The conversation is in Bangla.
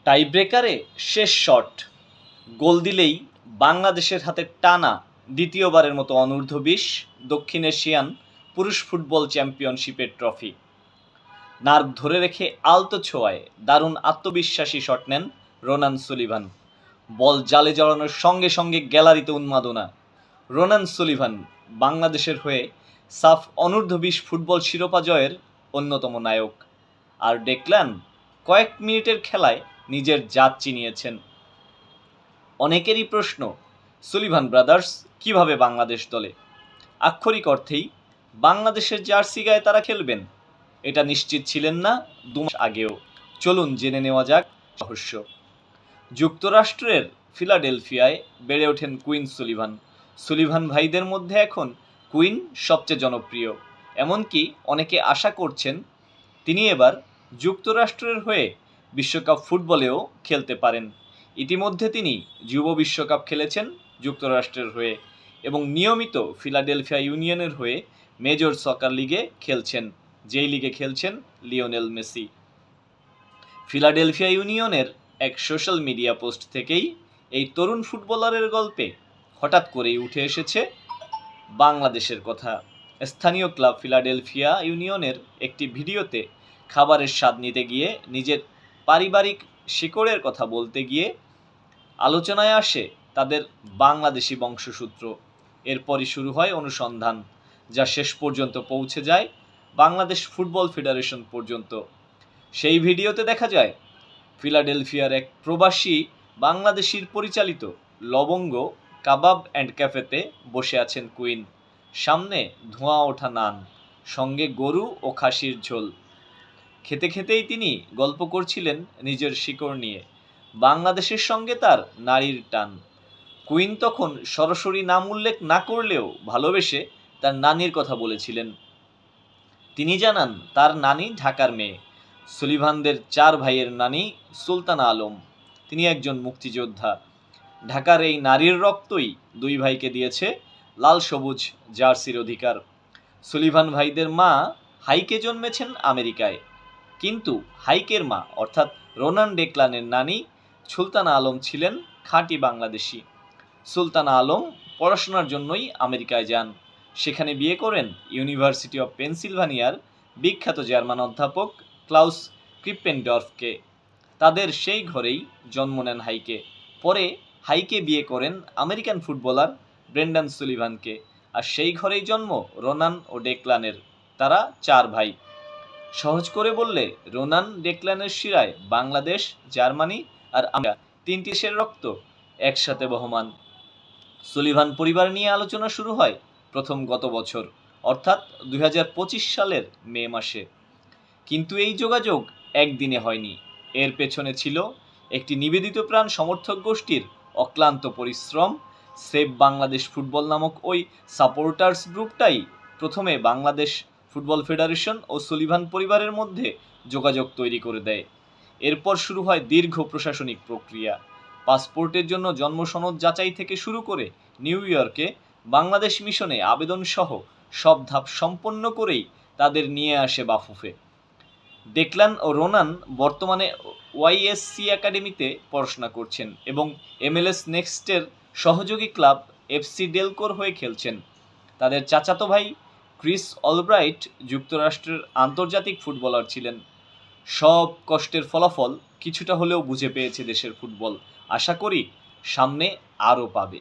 টাইব্রেকারে শেষ শট গোল দিলেই বাংলাদেশের হাতে টানা দ্বিতীয়বারের মতো অনূর্ধ্ব-20 দক্ষিণ এশিয়ান পুরুষ ফুটবল চ্যাম্পিয়নশিপের ট্রফি। নার্ভ ধরে রেখে আলতো ছোঁয়ায় দারুণ আত্মবিশ্বাসী শট নেন রোনান সুলিভান। বল জালে জড়ানোর সঙ্গে সঙ্গে গ্যালারিতে উন্মাদনা। রোনান সুলিভান বাংলাদেশের হয়ে সাফ অনূর্ধ্ব-20 ফুটবল শিরোপা জয়ের অন্যতম নায়ক। আর ডেকলান কয়েক মিনিটের খেলায় নিজের জাত চিনিয়েছেন। অনেকেরই প্রশ্ন, সুলিভান ব্রাদার্স কিভাবে বাংলাদেশ দলে? আক্ষরিক অর্থেই বাংলাদেশের জার্সি গায়ে তারা খেলবেন, এটা নিশ্চিত ছিলেন না 2 মাস আগেও। চলুন জেনে নেওয়া যাক রহস্য। যুক্তরাষ্ট্রের ফিলাডেলফিয়ায় বেড়ে ওঠেন কুইন সুলিভান। সুলিভান ভাইদের মধ্যে এখন কুইন সবচেয়ে জনপ্রিয়। এমনকি অনেকে আশা করছেন তিনি এবার যুক্তরাষ্ট্রের হয়ে বিশ্বকাপ ফুটবলেও খেলতে পারেন। ইতিমধ্যে তিনি যুব বিশ্বকাপ খেলেছেন যুক্তরাষ্ট্রের হয়ে এবং নিয়মিত ফিলাডেলফিয়া ইউনিয়নের হয়ে মেজর সকার লিগে খেলছেন, যেই লিগে খেলছেন লিওনেল মেসি। ফিলাডেলফিয়া ইউনিয়নের এক সোশ্যাল মিডিয়া পোস্ট থেকেই এই তরুণ ফুটবলারের গল্পে হঠাৎ করেই উঠে এসেছে বাংলাদেশের কথা। স্থানীয় ক্লাব ফিলাডেলফিয়া ইউনিয়নের একটি ভিডিওতে খাবারের স্বাদ নিতে গিয়ে নিজের পারিবারিক শিকড়ের কথা বলতে গিয়ে আলোচনায় আসে তাদের বাংলাদেশি বংশসূত্র। এরপরই শুরু হয় অনুসন্ধান, যা শেষ পর্যন্ত পৌঁছে যায় বাংলাদেশ ফুটবল ফেডারেশন পর্যন্ত। সেই ভিডিওতে দেখা যায় ফিলাডেলফিয়ার এক প্রবাসী বাংলাদেশির পরিচালিত লবঙ্গ কাবাব অ্যান্ড ক্যাফেতে বসে আছেন কুইন। সামনে ধোঁয়া ওঠা নান, সঙ্গে গরু ও খাসির ঝোল। খেতে খেতেই তিনি গল্প করছিলেন নিজের শিকড় নিয়ে, বাংলাদেশের সঙ্গে তার নারীর টান। কুইন তখন সরাসরি নাম উল্লেখ না করলেও ভালোবেসে তার নানির কথা বলেছিলেন। তিনি জানান তার নানি ঢাকার মেয়ে। সুলিভানদের 4 ভাইয়ের নানি সুলতানা আলম, তিনি একজন মুক্তিযোদ্ধা। ঢাকার এই নারীর রক্তই 2 ভাইকে দিয়েছে লাল সবুজ জার্সির অধিকার। সুলিভান ভাইদের মা হাইকে জন্মেছেন আমেরিকায়, কিন্তু হাইকের মা অর্থাৎ রোনান ডেকলানের নানি সুলতানা আলম ছিলেন খাঁটি বাংলাদেশি। সুলতানা আলম পড়াশোনার জন্যই আমেরিকায় যান। সেখানে বিয়ে করেন ইউনিভার্সিটি অব পেনসিলভানিয়ার বিখ্যাত জার্মান অধ্যাপক ক্লাউস ক্রিপেনডর্ফকে। তাদের সেই ঘরেই জন্ম নেন হাইকে। পরে হাইকে বিয়ে করেন আমেরিকান ফুটবলার ব্রেন্ডান সুলিভানকে, আর সেই ঘরেই জন্ম রোনান ও ডেকলানের। তারা 4 ভাই। সহজ করে বললে রোনান ডেকলানের শিরায় বাংলাদেশ, জার্মানি আর আমেরিকা 3টি দেশের রক্ত একসাথে বহমান। সুলিভান পরিবার নিয়ে আলোচনা শুরু হয় প্রথম গত বছর, অর্থাৎ 2025 সালের মে মাসে। কিন্তু এই যোগাযোগ একদিনে হয়নি। এর পেছনে ছিল একটি নিবেদিত প্রাণ সমর্থক গোষ্ঠীর অক্লান্ত পরিশ্রম। সেভ বাংলাদেশ ফুটবল নামক ওই সাপোর্টার্স গ্রুপটাই প্রথমে বাংলাদেশ ফুটবল ফেডারেশন ও সুলিভান পরিবারের মধ্যে যোগাযোগ তৈরি করে দেয়। এরপর শুরু হয় দীর্ঘ প্রশাসনিক প্রক্রিয়া। পাসপোর্টের জন্য জন্মসনদ যাচাই থেকে শুরু করে নিউ ইয়র্কে বাংলাদেশ মিশনে আবেদন সহ সব ধাপ সম্পন্ন করেই তাদের নিয়ে আসে বাফুফে। ডেকলান ও রোনান বর্তমানে ওয়াইএসসি একাডেমিতে পড়াশোনা করছেন এবং MLS নেক্সটের সহযোগী ক্লাব FC ডেলকোর হয়ে খেলছেন। তাদের চাচাতো ভাই ক্রিস অলব্রাইট যুক্তরাষ্ট্রের আন্তর্জাতিক ফুটবলার ছিলেন। সব কষ্টের ফলাফল কিছুটা হলেও বুঝে পেয়েছে দেশের ফুটবল। আশা করি সামনে আরও পাবে।